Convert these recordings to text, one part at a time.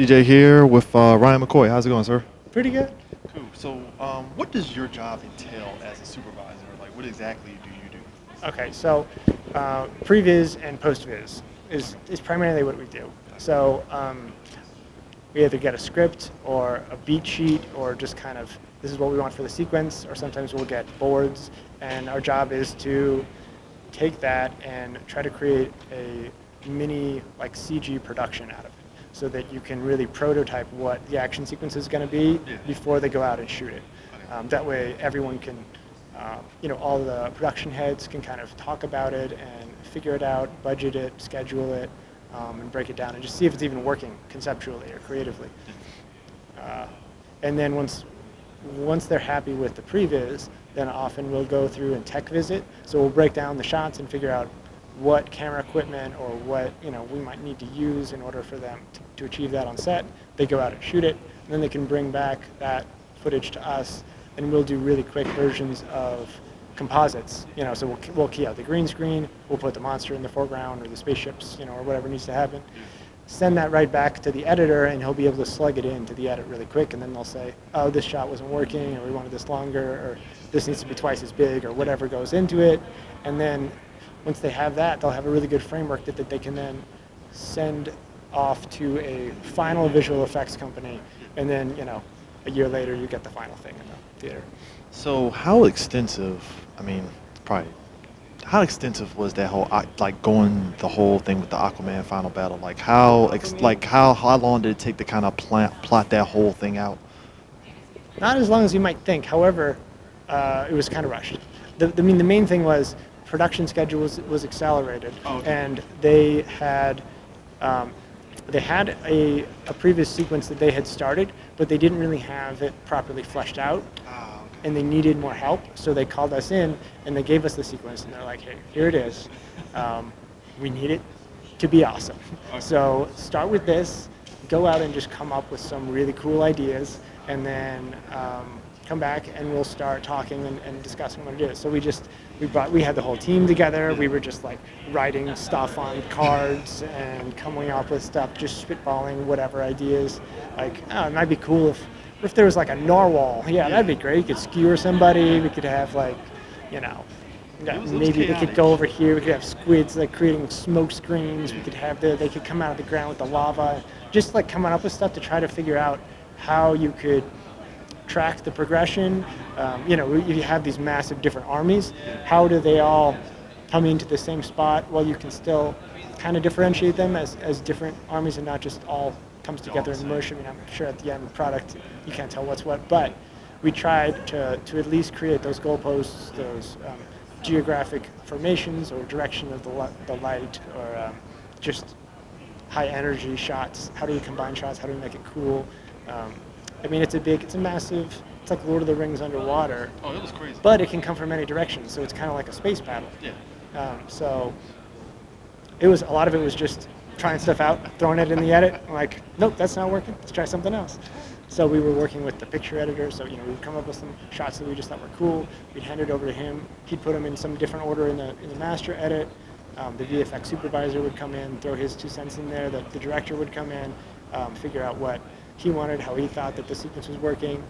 CJ here with Ryan McCoy. How's it going, sir? Pretty good. Cool. So, what does your job entail as a supervisor? Like, what exactly do you do? Okay, so previs and postvis is primarily what we do. So we either get a script or a beat sheet or just kind of this is what we want for the sequence, or sometimes we'll get boards, and our job is to take that and try to create a mini like CG production out of it, so that you can really prototype what the action sequence is going to be before they go out and shoot it. That way, everyone can, all the production heads can kind of talk about it and figure it out, budget it, schedule it, and break it down, and just see if it's even working conceptually or creatively. And then once they're happy with the previs, then often we'll go through and tech visit. So we'll break down the shots and figure out what camera equipment or what we might need to use in order for them to achieve that on set. They go out and shoot it, and then they can bring back that footage to us, and we'll do really quick versions of composites. So we'll key out the green screen, we'll put the monster in the foreground or the spaceships, or whatever needs to happen. Send that right back to the editor, and he'll be able to slug it into the edit really quick, and then they'll say, oh, this shot wasn't working, or we wanted this longer, or this needs to be twice as big, or whatever goes into it. And then once they have that, they'll have a really good framework that they can then send off to a final visual effects company, and then a year later you get the final thing in the theater. So, how extensive? Probably. How extensive was that whole going the whole thing with the Aquaman final battle? How long did it take to kind of plot that whole thing out? Not as long as you might think. However, it was kind of rushed. The main thing was production schedule was accelerated, and they had a previous sequence that they had started, but they didn't really have it properly fleshed out, and they needed more help. So they called us in, and they gave us the sequence, and they're like, "Hey, here it is. We need it to be awesome. So start with this, go out and just come up with some really cool ideas, and then come back and we'll start talking and discussing what it is." So we had the whole team together. We were just like writing stuff on cards and coming up with stuff, just spitballing whatever ideas. Like, oh, it might be cool if there was like a narwhal. Yeah, that'd be great. You could skewer somebody. We could have maybe we could go over here. We could have squids like creating smoke screens. We could have they could come out of the ground with the lava. Just like coming up with stuff to try to figure out how you could track the progression. You have these massive different armies. How do they all come into the same spot while you can still kind of differentiate them as different armies and not just all comes together in mush? I'm sure at the end product you can't tell what's what, but we tried to at least create those goalposts, those geographic formations or direction of the light, or just high energy shots. How do you combine shots? How do you make it cool? It's a massive, it's like Lord of the Rings underwater. Oh, it was crazy. But it can come from any direction, so it's kind of like a space battle. Yeah. So a lot of it was just trying stuff out, throwing it in the edit. I'm like, nope, that's not working. Let's try something else. So we were working with the picture editor. So we would come up with some shots that we just thought were cool. We'd hand it over to him. He'd put them in some different order in the master edit. The VFX supervisor would come in, throw his 2 cents in there. The director would come in, figure out what he wanted, how he thought that the sequence was working,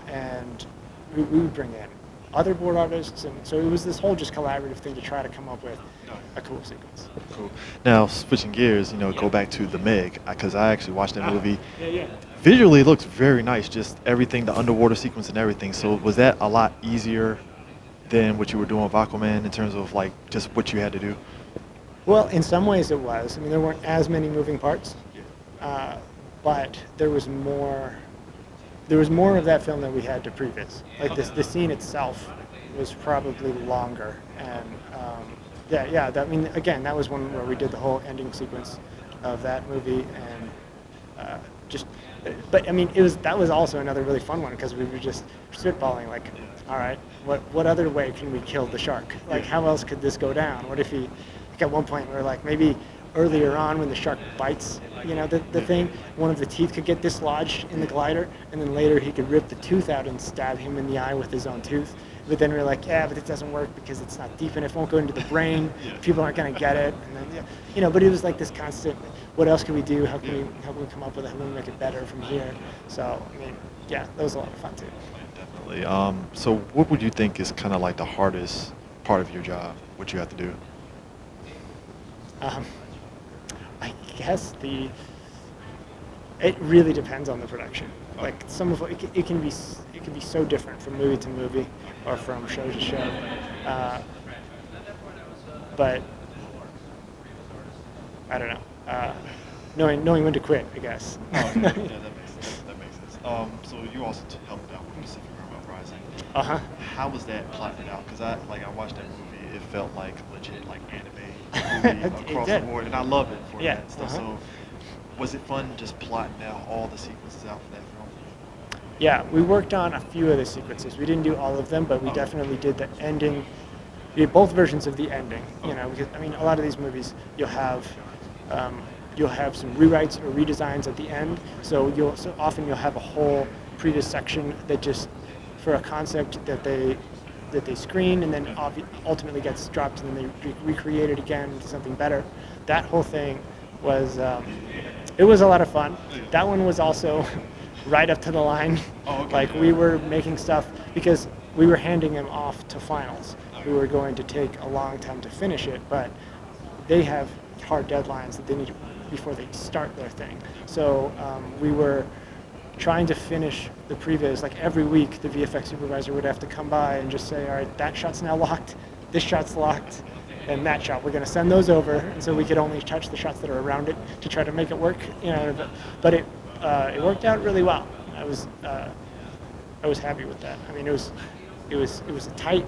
and we would bring in other board artists, and so it was this whole just collaborative thing to try to come up with a cool sequence. Cool. Now, switching gears, go back to The Meg, because I actually watched that movie. Yeah. Visually, it looks very nice, just everything, the underwater sequence and everything. So was that a lot easier than what you were doing with Aquaman in terms of just what you had to do? Well, in some ways it was. There weren't as many moving parts, but there was more of that film than we had to previs. The scene itself was probably longer, and again, that was one where we did the whole ending sequence of that movie, and that was also another really fun one, because we were just spitballing, like, all right, what other way can we kill the shark? Like, how else could this go down? What if at one point we were like, maybe earlier on when the shark bites, the thing, one of the teeth could get dislodged in the glider, and then later he could rip the tooth out and stab him in the eye with his own tooth. But then we're like, yeah, but it doesn't work because it's not deep enough. It won't go into the brain. Yeah. People aren't going to get it. And then, but it was like this constant, what else can we do? How can we come up with it? How can we make it better from here? So, I mean, yeah, that was a lot of fun too. Definitely. So what would you think is kind of like the hardest part of your job? What you have to do? Um, I guess it really depends on the production. Like some of it can be so different from movie to movie or from show to show. But I don't know. Knowing when to quit, I guess. Oh, okay. Yeah, that makes sense. That makes sense. So you also helped out with Pacific Rim Uprising. Uh-huh. How was that plotted out? Because I watched that movie. It felt like legit like anime movie across the board, and I love it for that stuff. So was it fun just plotting out all the sequences out for that film? Yeah, we worked on a few of the sequences. We didn't do all of them, but we definitely did the ending. We did both versions of the ending. Because I mean, a lot of these movies you'll have some rewrites or redesigns at the end. So often you'll have a whole previous section that just for a concept that they screen and then ultimately gets dropped and then they recreate it again into something better. That whole thing was it was a lot of fun. That one was also right up to the line. Like we were making stuff because we were handing them off to finals. We were going to take a long time to finish it, but they have hard deadlines that they need before they start their thing. So we were trying to finish the previs. Like every week, the VFX supervisor would have to come by and just say, all right, that shot's now locked, this shot's locked, and that shot. We're going to send those over, and so we could only touch the shots that are around it to try to make it work. But it worked out really well. I was happy with that. I mean, it was tight,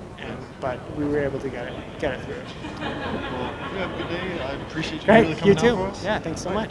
but we were able to get it through. Well, you have a good day. I appreciate you Great, really coming you too. out for us. Yeah, thanks so much.